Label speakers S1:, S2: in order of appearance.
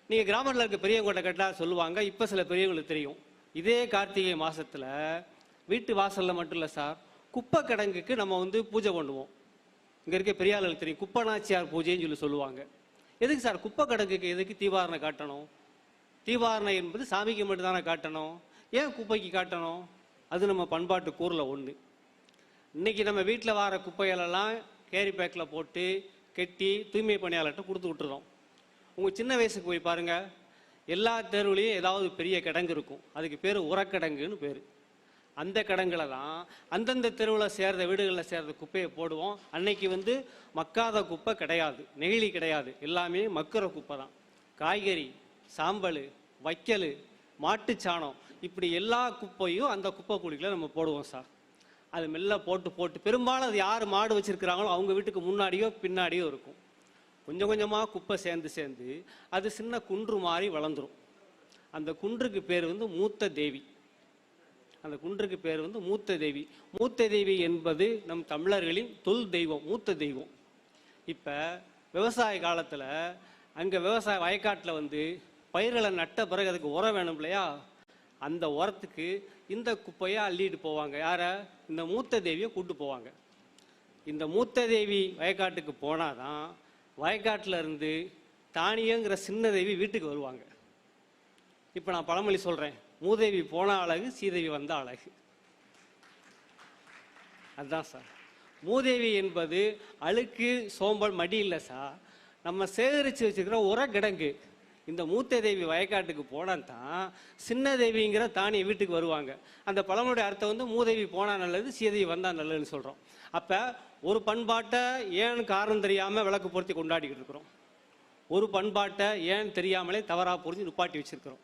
S1: நீங்கள் கிராமத்தில் இருக்க பெரியவங்கள்ட்ட கேட்டால் சொல்லுவாங்க. இப்போ சில பெரியவங்களுக்கு தெரியும். இதே கார்த்திகை மாதத்தில் வீட்டு வாசலில் மட்டும் இல்லை சார், குப்பை கிடங்குக்கு நம்ம பூஜை பண்ணுவோம். இங்கே இருக்க பெரிய ஆளுகளுக்கு தெரியும், குப்பநாச்சியார் பூஜைன்னு சொல்லுவாங்க. எதுக்கு சார் குப்பை கிடங்குக்கு எதுக்கு தீவாரணை காட்டணும்? தீவாரணை என்பது சாமிக்கு மட்டும்தானே காட்டணும், ஏன் குப்பைக்கு காட்டணும்? அது நம்ம பண்பாட்டு கூறில் ஒன்று. இன்றைக்கி நம்ம வீட்டில் வர குப்பைகளெல்லாம் கேரி பேக்கில் போட்டு கெட்டி தூய்மை பணியாளர்கிட்ட கொடுத்து விட்டுறோம். உங்கள் சின்ன வயசுக்கு போய் பாருங்கள், எல்லா தெருவுலையும் ஏதாவது பெரிய கிடங்கு இருக்கும். அதுக்கு பேர் உரக்கிடங்குன்னு பேர். அந்த கிடங்குல தான் அந்தந்த தெருவில் சேர்ந்த வீடுகளில் சேர்ந்த குப்பையை போடுவோம். அன்னைக்கு மக்காத குப்பை கிடையாது, நெகிழி கிடையாது, எல்லாமே மக்குற குப்பை தான். காய்கறி, சாம்பல், வைக்கல், மாட்டுச்சாணம், இப்படி எல்லா குப்பையும் அந்த குப்பை குழிகளை நம்ம போடுவோம் சார். அது மெல்ல போட்டு போட்டு பெரும்பாலும் அது யார் மாடு வச்சுருக்கிறாங்களோ அவங்க வீட்டுக்கு முன்னாடியோ பின்னாடியோ இருக்கும். கொஞ்சம் கொஞ்சமாக குப்பை சேர்ந்து சேர்ந்து அது சின்ன குன்று மாதிரி வளர்ந்துடும். அந்த குன்றுக்கு பேர் மூத்த தேவி. அந்த குன்றுக்கு பேர் மூத்த தேவி. மூத்த தேவி என்பது நம் தமிழர்களின் தொல் தெய்வம், மூத்த தெய்வம். இப்போ விவசாய காலத்தில் அங்கே விவசாய வயக்காட்டில் பயிர்களை நட்ட பிறகு அதுக்கு உரம் வேணும் இல்லையா? அந்த உரத்துக்கு இந்த குப்பையை அள்ளிட்டு போவாங்க. யாரை? இந்த மூத்த தேவியை கூப்பிட்டு போவாங்க. இந்த மூத்த தேவி வயக்காட்டுக்கு போனாதான் வயக்காட்டில் இருந்து தானியங்கிற சின்ன தேவி வீட்டுக்கு வருவாங்க. இப்போ நான் பழமொழி சொல்கிறேன், மூதேவி போன அழகு, சீதேவி வந்த அழகு. அதுதான் சார். மூதேவி என்பது அழுக்கு சோம்பல் மடி இல்லை சார், நம்ம சேகரித்து வச்சுக்கிற உரக்கிடங்கு. இந்த மூத்த தேவி வயக்காட்டுக்கு போனால் தான் சின்ன தேவிங்கிற தானிய வீட்டுக்கு வருவாங்க. அந்த பழமொழியோட அர்த்தம் மூதேவி போனால் நல்லது, சீதேவி வந்தால் நல்லதுன்னு சொல்கிறோம். அப்போ ஒரு பண்பாட்டை ஏன் காரணம் தெரியாமல் விளக்கு பொருத்தி கொண்டாடிக்கிட்டு இருக்கிறோம், ஒரு பண்பாட்டை ஏன் தெரியாமலே தவறாக புரிஞ்சு நிப்பாட்டி வச்சுருக்கிறோம்.